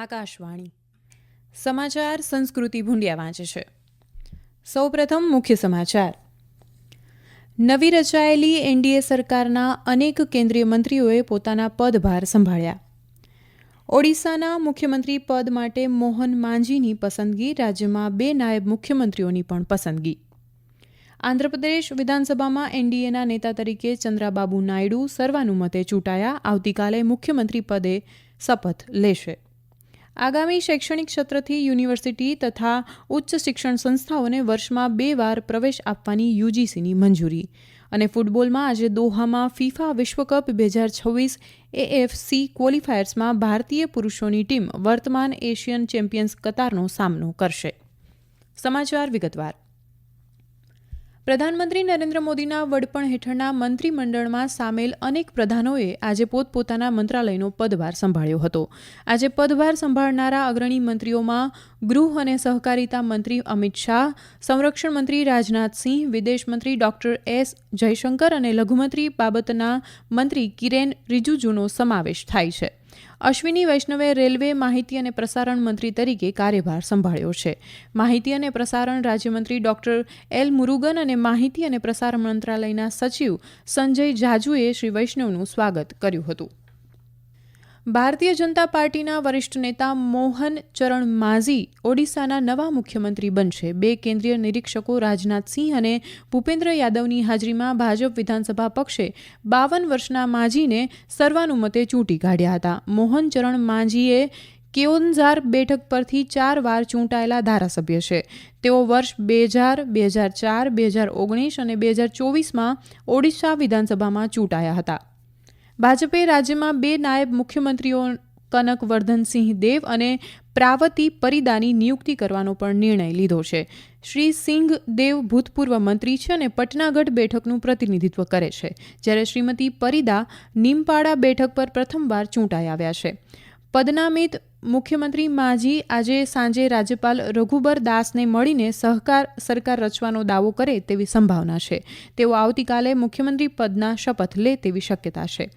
આકાશવાણી સમાચાર સંસ્કૃતિ ભૂંડિયા વાંચે છે. સૌપ્રથમ મુખ્ય સમાચાર. નવી રચાયેલી એનડીએ સરકારના અનેક કેન્દ્રીય મંત્રીઓએ પોતાના પદભાર સંભાળ્યા. ઓડિશાના મુખ્યમંત્રી પદ માટે મોહન માંઝીની પસંદગી, રાજ્યમાં 2 નાયબ મુખ્યમંત્રીઓની પણ પસંદગી. આંધ્રપ્રદેશ વિધાનસભામાં એનડીએના નેતા તરીકે ચંદ્રાબાબુ નાયડુ સર્વાનુમતે ચૂંટાયા. આવતીકાલે મુખ્યમંત્રી પદે શપથ લેશે. આગામી શૈક્ષણિક સત્રથી યુનિવર્સિટી તથા ઉચ્ચ શિક્ષણ સંસ્થાઓને વર્ષમાં 2 વાર પ્રવેશ આપવાની યુજીસીની મંજૂરી. અને ફૂટબોલમાં આજે દોહામાં ફિફા વિશ્વકપ 2026 એએફસી ક્વોલિફાયર્સમાં ભારતીય પુરુષોની ટીમ વર્તમાન એશિયન ચેમ્પિયન્સ કતારનો સામનો કરશે. સમાચાર વિગતવાર. પ્રધાનમંત્રી નરેન્દ્ર મોદીના વડપણ હેઠળના મંત્રીમંડળમાં સામેલ અનેક પ્રધાનોએ આજે પોતપોતાના મંત્રાલયનો પદભાર સંભાળ્યો હતો. આજે પદભાર સંભાળનારા અગ્રણી મંત્રીઓમાં ગૃહ અને સહકારિતા મંત્રી અમિત શાહ, સંરક્ષણ મંત્રી રાજનાથસિંહ, વિદેશ મંત્રી ડોક્ટર એસ જયશંકર અને લઘુમતી બાબતના મંત્રી કિરેન રિજિજુનો સમાવેશ થાય છે. અશ્વિની વૈષ્ણવે રેલવે, માહિતી અને પ્રસારણ મંત્રી તરીકે કાર્યભાર સંભાળ્યો છે. માહિતી અને પ્રસારણ રાજ્યમંત્રી ડોક્ટર એલ મુરુગન અને માહિતી અને પ્રસારણ મંત્રાલયના સચિવ સંજય જાજુએ શ્રી વૈષ્ણવનું સ્વાગત કર્યું હતું. ભારતીય જનતા પાર્ટીના વરિષ્ઠ નેતા મોહન ચરણ માઝી ઓડિશાના નવા મુખ્યમંત્રી બનશે. 2 કેન્દ્રીય નિરીક્ષકો રાજનાથસિંહ અને ભૂપેન્દ્ર યાદવની હાજરીમાં ભાજપ વિધાનસભા પક્ષે 52 વર્ષના માઝીને સર્વાનુમતે ચૂંટી કાઢ્યા હતા. મોહન ચરણ માઝીએ કેઓન્ઝાર બેઠક પરથી 4 વાર ચૂંટાયેલા ધારાસભ્ય છે. તેઓ વર્ષ 2000, 2004, 2019 અને 2024માં ઓડિશા વિધાનસભામાં ચૂંટાયા હતા. ભાજપે રાજ્યમાં 2 નાયબ મુખ્યમંત્રીઓ કનક વર્ધનસિંહ દેવ અને પ્રાવતી પરિદાની નિયુક્તિ કરવાનો પણ નિર્ણય લીધો છે. શ્રી સિંઘ દેવ ભૂતપૂર્વ મંત્રી છે અને પટનાગઢ બેઠકનું પ્રતિનિધિત્વ કરે છે, જ્યારે શ્રીમતી પરિદા નીમપાડા બેઠક પર પ્રથમવાર ચૂંટાઈ આવ્યા છે. પદનામિત મુખ્યમંત્રી માઝી આજે સાંજે રાજ્યપાલ રઘુબર દાસને મળીને સરકાર રચવાનો દાવો કરે તેવી સંભાવના છે. તેઓ આવતીકાલે મુખ્યમંત્રી પદના શપથ લે તેવી શક્યતા છે.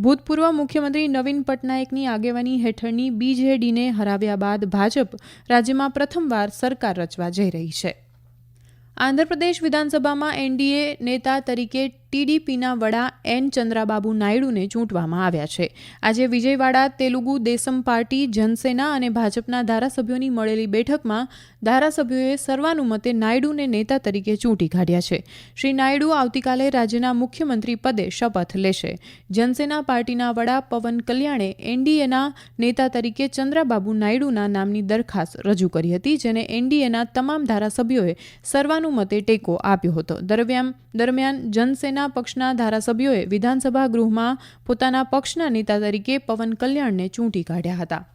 ભૂતપૂર્વ મુખ્યમંત્રી નવીન પટનાયકની આગેવાની હેઠળની બીજેડીને હરાવ્યા બાદ ભાજપ રાજ્યમાં પ્રથમવાર સરકાર રચવા જઈ રહી છે. આંધ્રપ્રદેશ વિધાનસભામાં એનડીએ નેતા તરીકે ટીડીપીના વડા એન ચંદ્રાબાબુ નાયડુને ચૂંટવામાં આવ્યા છે. આજે વિજયવાડા તેલુગુ દેશમ પાર્ટી, જનસેના અને ભાજપના ધારાસભ્યોની મળેલી બેઠકમાં ધારાસભ્યોએ સર્વાનુમતે નાયડુને નેતા તરીકે ચૂંટી કાઢ્યા છે. શ્રી નાયડુ આવતીકાલે રાજ્યના મુખ્યમંત્રી પદે શપથ લેશે. જનસેના પાર્ટીના વડા પવન કલ્યાણે એનડીએના નેતા તરીકે ચંદ્રાબાબુ નાયડુના નામની દરખાસ્ત રજૂ કરી હતી, જેને એનડીએના તમામ ધારાસભ્યોએ સર્વાનુમતે ટેકો આપ્યો હતો. દરમિયાન જનસેના પક્ષના ધારાસભ્યોએ વિધાનસભા ગૃહમાં પોતાના પક્ષના નેતા તરીકે પવન કલ્યાણને ચૂંટી કાઢ્યા હતા.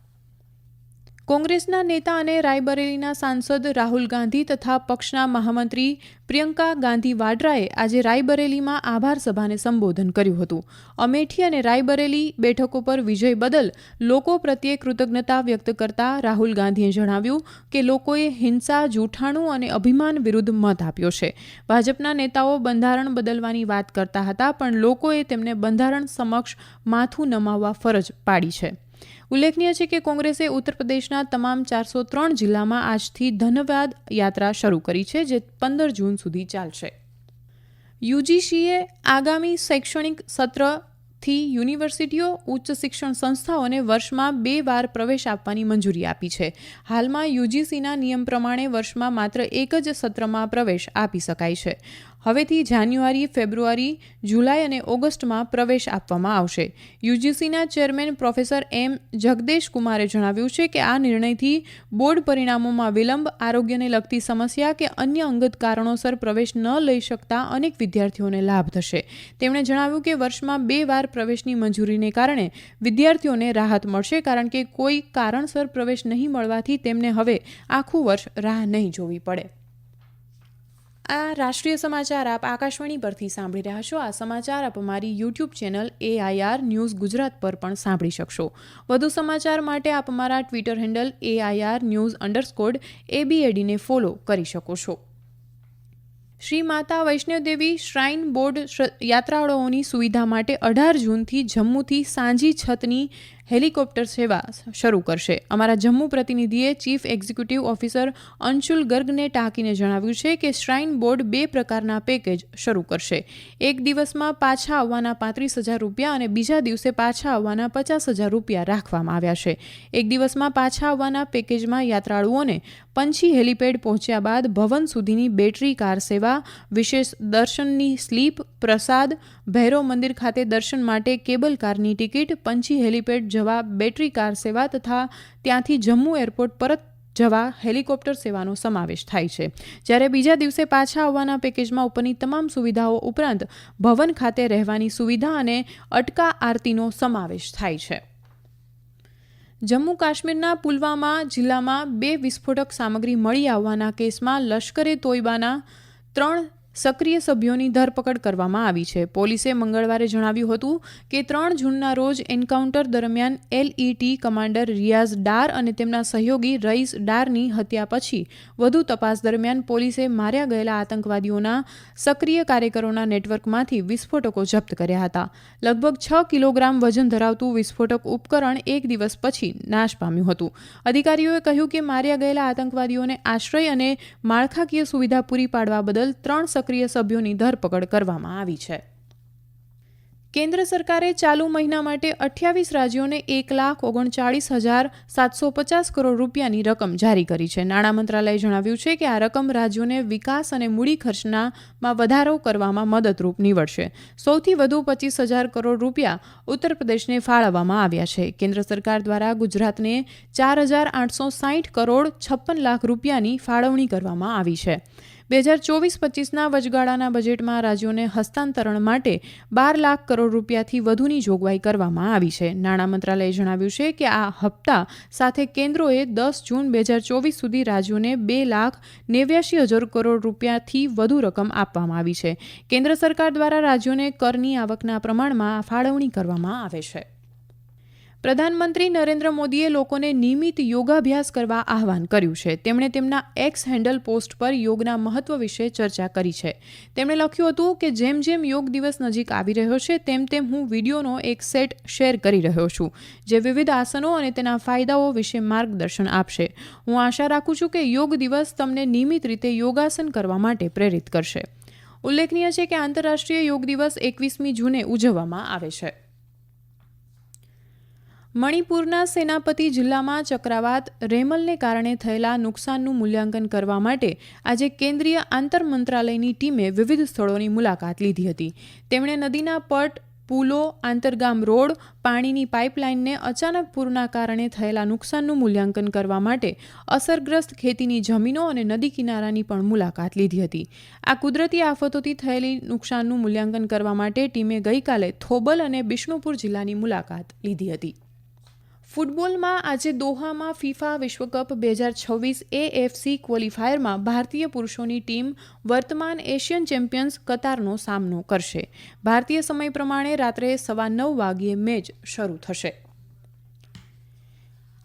કોંગ્રેસના નેતા અને રાયબરેલીના સાંસદ રાહુલ ગાંધી તથા પક્ષના મહામંત્રી પ્રિયંકા ગાંધી વાડ્રાએ આજે રાયબરેલીમાં આભાર સભાને સંબોધન કર્યું હતું. અમેઠી અને રાયબરેલી બેઠકો પર વિજય બદલ લોકો પ્રત્યે કૃતજ્ઞતા વ્યક્ત કરતા રાહુલ ગાંધીએ જણાવ્યું કે લોકોએ હિંસા, જૂઠાણું અને અભિમાન વિરુદ્ધ મત આપ્યો છે. ભાજપના નેતાઓ બંધારણ બદલવાની વાત કરતા હતા, પણ લોકોએ તેમને બંધારણ સમક્ષ માથું નમાવવા ફરજ પાડી છે. ઉલ્લેખનીય છે કે કોંગ્રેસે ઉત્તર પ્રદેશના તમામ 403 જિલ્લામાં આજથી ધન્યવાદ યાત્રા શરૂ કરી છે, જે 15 જૂન સુધી ચાલશે. યુજીસીએ આગામી શૈક્ષણિક સત્રથી યુનિવર્સિટીઓ, ઉચ્ચ શિક્ષણ સંસ્થાઓને વર્ષમાં 2 વાર પ્રવેશ આપવાની મંજૂરી આપી છે. હાલમાં યુજીસીના નિયમ પ્રમાણે વર્ષમાં માત્ર 1 જ સત્રમાં પ્રવેશ આપી શકાય છે. હવેથી જાન્યુઆરી, ફેબ્રુઆરી, જુલાઈ અને ઓગસ્ટમાં પ્રવેશ આપવામાં આવશે. યુજીસીના ચેરમેન પ્રોફેસર એમ જગદેશ કુમારે જણાવ્યું છે કે આ નિર્ણયથી બોર્ડ પરિણામોમાં વિલંબ, આરોગ્યને લગતી સમસ્યા કે અન્ય અંગત કારણોસર પ્રવેશ ન લઈ શકતા અનેક વિદ્યાર્થીઓને લાભ થશે. તેમણે જણાવ્યું કે વર્ષમાં 2 વાર પ્રવેશની મંજૂરીને કારણે વિદ્યાર્થીઓને રાહત મળશે, કારણ કે કોઈ કારણસર પ્રવેશ નહીં મળવાથી તેમને હવે આખું વર્ષ રાહ નહીં જોવી પડે. આ રાષ્ટ્રીય સમાચાર આપ આકાશવાણી પરથી સાંભળી રહ્યા છો. આ સમાચાર આપ અમારી YouTube channel AIR news Gujarat પર પણ સાંભળી શકશો. વધુ સમાચાર માટે આપ અમારા ટ્વિટર હેન્ડલ AIR_news_ABAD ને ફોલો કરી શકો છો. શ્રી માતા વૈષ્ણોદેવી શ્રાઇન બોર્ડ યાત્રાળુઓની સુવિધા માટે 18 જૂનથી જમ્મુથી સાંજી છતની હેલિકોપ્ટર સેવા શરૂ કરશે. અમારા જમ્મુ પ્રતિનિધિએ ચીફ એક્ઝિક્યુટિવ ઓફિસર અંશુલ ગર્ગને ટાંકીને જણાવ્યું છે કે શ્રાઇન બોર્ડ 2 પ્રકારના પેકેજ શરૂ કરશે. એક દિવસમાં પાછા આવવાના 35,000 રૂપિયા અને બીજા દિવસે પાછા આવવાના 50,000 રૂપિયા રાખવામાં આવ્યા છે. એક દિવસમાં પાછા આવવાના પેકેજમાં યાત્રાળુઓને પંછી હેલીપેડ પહોંચ્યા બાદ ભવન સુધીની બેટરી કાર સેવા, વિશેષ દર્શનની સ્લીપ, પ્રસાદ, ભૈરવ મંદિર ખાતે દર્શન માટે કેબલ કારની ટિકિટ, પંછી હેલીપેડ જવા બેટરી કાર સેવા તથા ત્યાંથી જમ્મુ એરપોર્ટ પરત જવા હેલિકોપ્ટર સેવાનો સમાવેશ થાય છે. જ્યારે બીજા દિવસે પાછા આવવાના પેકેજમાં ઉપરની તમામ સુવિધાઓ ઉપરાંત ભવન ખાતે રહેવાની સુવિધા અને અટકા આરતીનો સમાવેશ થાય છે. જમ્મુ કાશ્મીરના પુલવામા જિલ્લામાં 2 વિસ્ફોટક સામગ્રી મળી આવવાના કેસમાં લશ્કરે તોયબાના 3 સક્રિય સભ્યોની ધરપકડ કરવામાં આવી છે. પોલીસે મંગળવારે જણાવ્યું હતું કે 3 જૂનના રોજ એન્કાઉન્ટર દરમિયાન LET કમાન્ડર રિયાઝ ડાર અને તેમના સહયોગી રઈસ ડારની હત્યા પછી વધુ તપાસ દરમિયાન પોલીસે માર્યા ગયેલા આતંકવાદીઓના સક્રિય કાર્યકરોના નેટવર્કમાંથી વિસ્ફોટકો જપ્ત કર્યા હતા. લગભગ 6 કિલોગ્રામ વજન ધરાવતું વિસ્ફોટક ઉપકરણ એક દિવસ પછી નાશ પામ્યું હતું. અધિકારીઓએ કહ્યું કે માર્યા ગયેલા આતંકવાદીઓને આશ્રય અને માળખાકીય સુવિધા પૂરી પાડવા બદલ 3 સક્રિય સભ્યોની ધરપકડ કરવામાં આવી છે. કેન્દ્ર સરકારે ચાલુ મહિના માટે 28 રાજ્યોને 1,39,750 કરોડ રૂપિયાની રકમ જારી કરી છે. નાણાં મંત્રાલયે જણાવ્યું છે કે આ રકમ રાજ્યોને વિકાસ અને મૂડી ખર્ચમાં વધારો કરવામાં મદદરૂપ નીવડશે. સૌથી વધુ 25,000 કરોડ રૂપિયા ઉત્તર પ્રદેશને ફાળવવામાં આવ્યા છે. કેન્દ્ર સરકાર દ્વારા ગુજરાતને 4,860 કરોડ 56 લાખ રૂપિયાની ફાળવણી કરવામાં આવી છે. 2024-25ના વચગાળાના બજેટમાં રાજ્યોને હસ્તાંતરણ માટે 12 લાખ કરોડ રૂપિયાથી વધુની જોગવાઈ કરવામાં આવી છે. નાણાં મંત્રાલયે જણાવ્યું છે કે આ હપ્તા સાથે કેન્દ્રોએ 10 જૂન 2024 સુધી રાજ્યોને 2,89,000 કરોડ રૂપિયાથી વધુ રકમ આપવામાં આવી છે. કેન્દ્ર સરકાર દ્વારા રાજ્યોને કરની આવકના પ્રમાણમાં ફાળવણી કરવામાં આવે છે. પ્રધાનમંત્રી નરેન્દ્ર મોદીએ લોકોને નિયમિત યોગાભ્યાસ કરવા આહવાન કર્યું છે. તેમણે તેમના એક્સ હેન્ડલ પોસ્ટ પર યોગના મહત્વ વિશે ચર્ચા કરી છે. તેમણે લખ્યું હતું કે જેમ જેમ યોગ દિવસ નજીક આવી રહ્યો છે તેમ તેમ હું વિડીયોનો એક સેટ શેર કરી રહ્યો છું જે વિવિધ આસનો અને તેના ફાયદાઓ વિશે માર્ગદર્શન આપશે. હું આશા રાખું છું કે યોગ દિવસ તમને નિયમિત રીતે યોગાસન કરવા માટે પ્રેરિત કરશે. ઉલ્લેખનીય છે કે આંતરરાષ્ટ્રીય યોગ દિવસ 21મી જૂને ઉજવવામાં આવે છે. મણિપુરના સેનાપતિ જિલ્લામાં ચક્રવાત રેમલને કારણે થયેલા નુકસાનનું મૂલ્યાંકન કરવા માટે આજે કેન્દ્રીય આંતર મંત્રાલયની ટીમે વિવિધ સ્થળોની મુલાકાત લીધી હતી. તેમણે નદીના પટ, પુલો, આંતરગામ રોડ, પાણીની પાઇપલાઇનને અચાનક પૂરના કારણે થયેલા નુકસાનનું મૂલ્યાંકન કરવા માટે અસરગ્રસ્ત ખેતીની જમીનો અને નદી કિનારાની પણ મુલાકાત લીધી હતી. આ કુદરતી આફતોથી થયેલી નુકસાનનું મૂલ્યાંકન કરવા માટે ટીમે ગઈકાલે થોબલ અને બિષ્ણુપુર જિલ્લાની મુલાકાત લીધી હતી. ફૂટબોલમાં આજે દોહામાં ફિફા વિશ્વકપ 2026 AFC ક્વોલિફાયરમાં ભારતીય પુરુષોની ટીમ વર્તમાન એશિયન ચેમ્પિયન્સ કતારનો સામનો કરશે. ભારતીય સમય પ્રમાણે રાત્રે 9:15 વાગ્યે મેચ શરૂ થશે.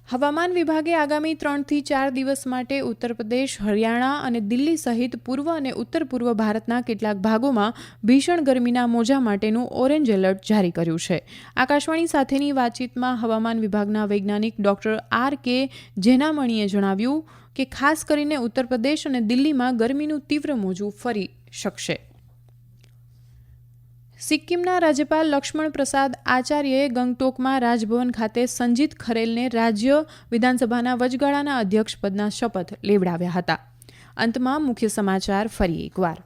હવામાન વિભાગે આગામી 3 થી 4 દિવસ માટે ઉત્તર પ્રદેશ, હરિયાણા અને દિલ્હી સહિત પૂર્વ અને ઉત્તર પૂર્વ ભારતના કેટલાક ભાગોમાં ભીષણ ગરમીના મોજા માટેનું ઓરેન્જ એલર્ટ જારી કર્યું છે. આકાશવાણી સાથેની વાતચીતમાં હવામાન વિભાગના વૈજ્ઞાનિક ડોક્ટર R.K. જેનામણીએ જણાવ્યું કે ખાસ કરીને ઉત્તર પ્રદેશ અને દિલ્હીમાં ગરમીનું તીવ્ર મોજું ફરી શકશે. સિક્કિમના રાજ્યપાલ લક્ષ્મણ પ્રસાદ આચાર્યએ ગંગટોકમાં રાજભવન ખાતે સંજીત ખરેલને રાજ્ય વિધાનસભાના વચગાળાના અધ્યક્ષ પદના શપથ લેવડાવ્યા હતા. અંતમાં મુખ્ય સમાચાર ફરી એકવાર.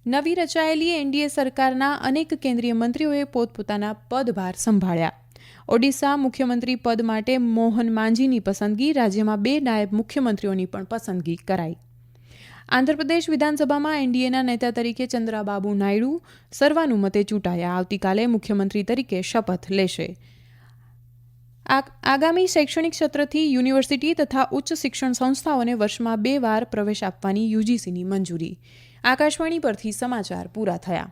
નવી રચાયેલી એનડીએ સરકારના અનેક કેન્દ્રીય મંત્રીઓએ પોતપોતાના પદભાર સંભાળ્યા. ઓડિશા મુખ્યમંત્રી પદ માટે મોહન માંઝીની પસંદગી, રાજ્યમાં 2 નાયબ મુખ્યમંત્રીઓની પણ પસંદગી કરાઈ. આંધ્રપ્રદેશ વિધાનસભામાં એનડીએના નેતા તરીકે ચંદ્રાબાબુ નાયડુ સર્વાનુમતે ચૂંટાયા. આવતીકાલે મુખ્યમંત્રી તરીકે શપથ લેશે. આગામી શૈક્ષણિક સત્રથી યુનિવર્સિટી તથા ઉચ્ચ શિક્ષણ સંસ્થાઓને વર્ષમાં 2 વાર પ્રવેશ આપવાની યુજીસીની મંજૂરી. આકાશવાણી પરથી સમાચાર પૂરા થયા.